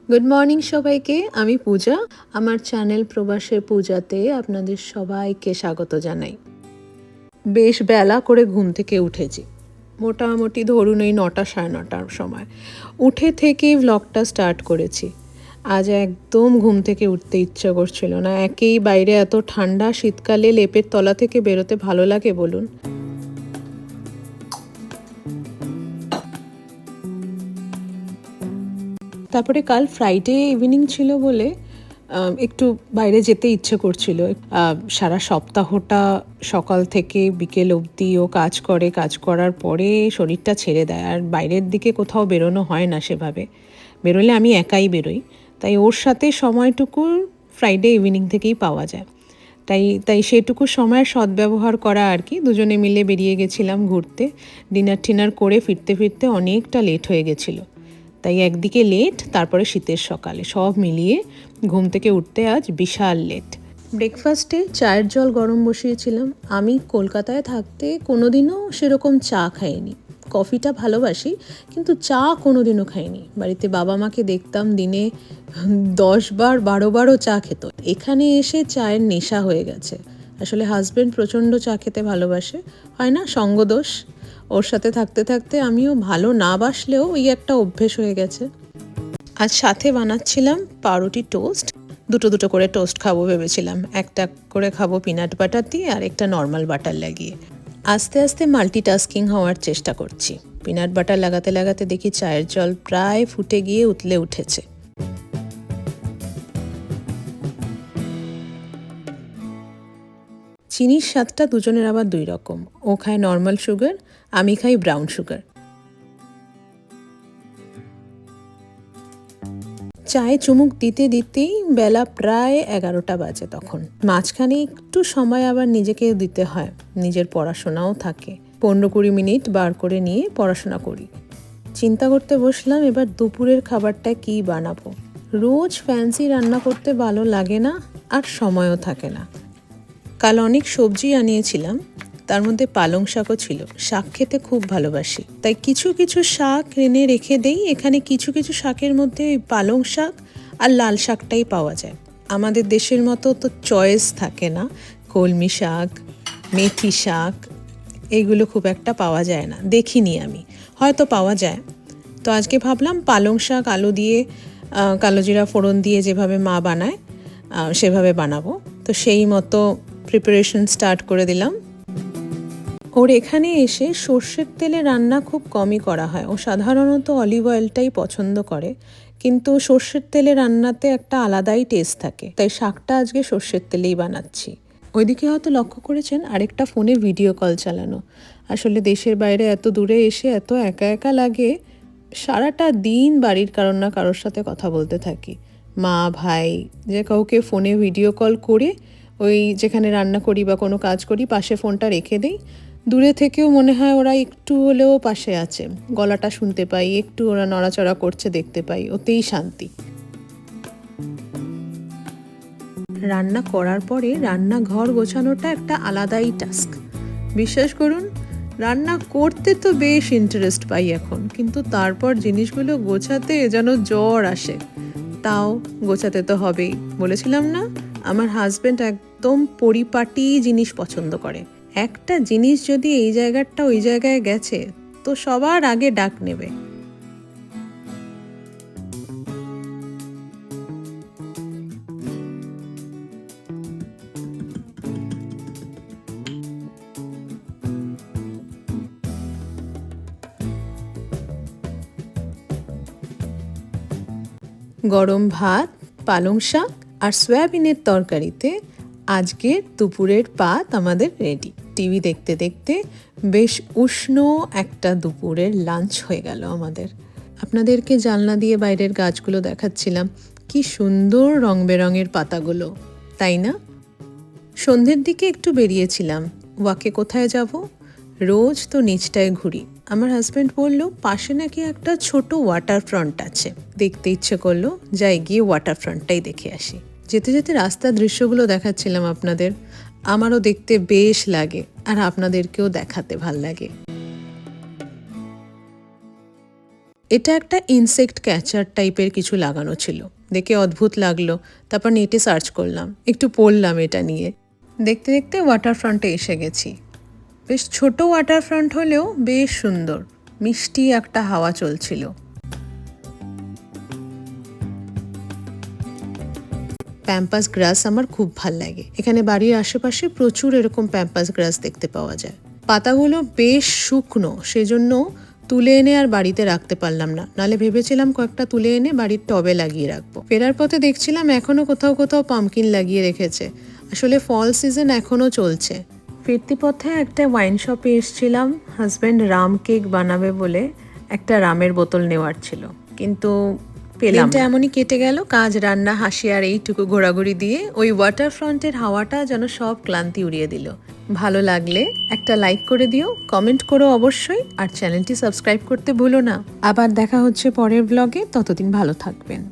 Good morning সবাইকে। আমি পূজা। আমার চ্যানেল প্রবাসের পূজাতে আপনাদের সবাইকে স্বাগত জানাই। বেশ বেলা করে ঘুম থেকে উঠেছি, মোটামুটি ধরুন ওই 9টা 9:30টার সময় উঠে থেকেই ভ্লগটা স্টার্ট করেছি। আজ একদম ঘুম থেকে উঠতে ইচ্ছা করছিল না। একেই বাইরে এত ঠান্ডা, শীতকালে লেপের তলা থেকে বেরোতে ভালো লাগে বলুন। তারপরে কাল ফ্রাইডে ইভিনিং ছিল বলে একটু বাইরে যেতে ইচ্ছে করছিল। সারা সপ্তাহটা সকাল থেকে বিকেল অবধি ও কাজ করে, কাজ করার পরে শরীরটা ছেড়ে দেয়, আর বাইরের দিকে কোথাও বেরোনো হয় না সেভাবে। বেরোলে আমি একাই বেরোই, তাই ওর সাথে সময়টুকু ফ্রাইডে ইভিনিং থেকেই পাওয়া যায়। তাই তাই সেটুকু সময়ের সদ্ব্যবহার করা আর কি। দুজনে মিলে বেরিয়ে গেছিলাম ঘুরতে। ডিনার টিনার করে ফিরতে ফিরতে অনেকটা লেট হয়ে গেছিলো। তাই একদিকে লেট, তারপরে শীতের সকালে, সব মিলিয়ে ঘুম থেকে উঠতে আজ বিশাল লেট। ব্রেকফাস্টে চায়ের জল গরম বসিয়েছিলাম। আমি কলকাতায় থাকতে কোনোদিনও সেরকম চা খাইনি। কফিটা ভালোবাসি, কিন্তু চা কোনোদিনও খাইনি। বাড়িতে বাবা মাকে দেখতাম দিনে 10বার 12বারও চা খেত। এখানে এসে চায়ের নেশা হয়ে গেছে। আসলে হাজব্যান্ড প্রচণ্ড চা খেতে ভালোবাসে, হয় না সঙ্গদোষ। ওর সাথে থাকতে থাকতে আমিও ভালো না বাসলেও ওই একটা অভ্যেস হয়ে গেছে। আজ সাথে বানাচ্ছিলাম পাউরুটি টোস্ট। দুটো করে টোস্ট খাবো ভেবেছিলাম। একটা করে খাবো পিনাট বাটার দিয়ে, আর একটা নর্মাল বাটার লাগিয়ে। আস্তে আস্তে মাল্টিটাস্কিং হওয়ার চেষ্টা করছি। পিনাট বাটার লাগাতে লাগাতে দেখি চায়ের জল প্রায় ফুটে গিয়ে উতলে উঠেছে। চিনির স্বাদটা দুজনের আবার দুই রকম। ও খায় নর্মাল সুগার, আমি খাই ব্রাউন সুগার। চায়ে চুমুক দিতে দিতেই বেলা প্রায় 11টা বাজে। তখন মাঝখানে একটু সময় আবার নিজেকে দিতে হয়, নিজের পড়াশোনাও থাকে। 15-20 মিনিট বার করে নিয়ে পড়াশোনা করি। চিন্তা করতে বসলাম এবার দুপুরের খাবারটা কি বানাবো। রোজ ফ্যান্সি রান্না করতে ভালো লাগে না, আর সময়ও থাকে না। কাল অনেক সবজি আনিয়েছিলাম, তার মধ্যে পালং শাকও ছিল। শাক খেতে খুব ভালোবাসি, তাই কিছু কিছু শাক এনে রেখে দেই। এখানে কিছু কিছু শাকের মধ্যে ওই পালং শাক আর লাল শাকটাই পাওয়া যায়। আমাদের দেশের মতো তো চয়েস থাকে না। কলমি শাক, মেথি শাক, এইগুলো খুব একটা পাওয়া যায় না, দেখিনি আমি। হয়তো পাওয়া যায়। তো আজকে ভাবলাম পালং শাক আলু দিয়ে কালো জিরা ফোড়ন দিয়ে যেভাবে মা বানায় সেভাবে বানাবো। তো সেই মতো প্রিপারেশন স্টার্ট করে দিলাম। ওর এখানে এসে সর্ষের তেলে রান্না খুব কমই করা হয়। ও সাধারণত অলিভ অয়েলটাই পছন্দ করে, কিন্তু সর্ষের তেলে রান্নাতে একটা আলাদাই টেস্ট থাকে। তাই শাকটা আজকে সর্ষের তেলেই বানাচ্ছি। ওইদিকে হয়তো লক্ষ্য করেছেন আরেকটা ফোনে ভিডিও কল চালানো। আসলে দেশের বাইরে এত দূরে এসে এত একা একা লাগে। সারাটা দিন বাড়ির কারোর না কারোর সাথে কথা বলতে থাকি। মা, ভাই, যে কাউকে ফোনে ভিডিও কল করে ওই যেখানে রান্না করি বা কোনো কাজ করি পাশে ফোনটা রেখে দেই। দূরে থেকেও মনে হয় ওরা একটু হলেও পাশে আছে, গলাটা শুনতে পাই, একটু ওরা নড়াচড়া করছে দেখতে পাই, ওতেই শান্তি। রান্না করার পরে রান্নাঘর গোছানোটা একটা আলাদাই টাস্ক। বিশ্বাস করুন, রান্না করতে তো বেশ ইন্টারেস্ট পাই এখন, কিন্তু তারপর জিনিসগুলো গোছাতে যেন জ্বর আসে। তাও গোছাতে তো হবেই। বলেছিলাম না, আমার হাজব্যান্ড একদম পরিপাটি জিনিস পছন্দ করে। একটা জিনিস যদি এই জায়গাটা ওই জায়গায় গেছে, তো সবার আগে ডাক নেবে। গরম ভাত, পালং শাক আর সয়াবিনের তরকারিতে আজকের দুপুরের পাত আমাদের রেডি। টিভি দেখতে দেখতে বেশ উষ্ণ একটা দুপুরের লাঞ্চ হয়ে গেল আমাদের। আপনাদেরকে জানলা দিয়ে বাইরের গাছগুলো দেখাচ্ছিলাম। কি সুন্দর রং বেরঙের পাতাগুলো, তাই না? সন্ধ্যের দিকে একটু বেরিয়েছিলাম ওয়াকে। কোথায় যাব? রোজ তো নিচটায় ঘুরি। আমার হাজব্যান্ড বলল পাশে নাকি একটা ছোট ওয়াটার ফ্রন্ট আছে। দেখতে ইচ্ছে করলো, যাই গিয়ে ওয়াটার ফ্রন্টটাই দেখে আসি। যেতে যেতে রাস্তার দৃশ্যগুলো দেখাচ্ছিলাম আপনাদের। আমারও দেখতে বেশ লাগে, আর আপনাদেরকেও দেখাতে ভাল লাগে। এটা একটা ইনসেক্ট ক্যাচার টাইপের কিছু লাগানো ছিল, দেখে অদ্ভুত লাগলো। তারপর নেটে সার্চ করলাম, একটু পড়লাম এটা নিয়ে। দেখতে দেখতে ওয়াটারফ্রন্টে এসে গেছি। বেশ ছোট ওয়াটারফ্রন্ট হলেও বেশ সুন্দর, মিষ্টি একটা হাওয়া চলছিল। প্যাম্পাস গ্রাস আমার খুব ভাল লাগে। এখানে বাড়ির আশেপাশে প্রচুর এরকম প্যাম্পাস গ্রাস দেখতে পাওয়া যায়। পাতাগুলো বেশ শুকনো, সেজন্য তুলে এনে আর বাড়িতে রাখতে পারলাম না, নালে ভেবেছিলাম কয়েকটা তুলে এনে বাড়ির টবে লাগিয়ে রাখবো। ফেরার পথে দেখছিলাম এখনো কোথাও কোথাও পাম্পকিন লাগিয়ে রেখেছে। আসলে ফল সিজন এখনো চলছে। ফিরতি পথে একটা ওয়াইন শপে এসেছিলাম, হাজব্যান্ড রাম কেক বানাবে বলে একটা রামের বোতল নেওয়ার ছিল, কিন্তু পেলাম না। এমনই কেটে গেল, কাজ, রান্না, হাসি আর এইটুকু ঘোরাঘুরি দিয়ে। ওই ওয়াটারফ্রন্টের হাওয়াটা যেন সব ক্লান্তি উড়িয়ে দিল। ভালো লাগলে একটা লাইক করে দিও, কমেন্ট করো অবশ্যই, আর চ্যানেলটি সাবস্ক্রাইব করতে ভুলো না। আবার দেখা হচ্ছে পরের ব্লগে, ততদিন ভালো থাকবেন।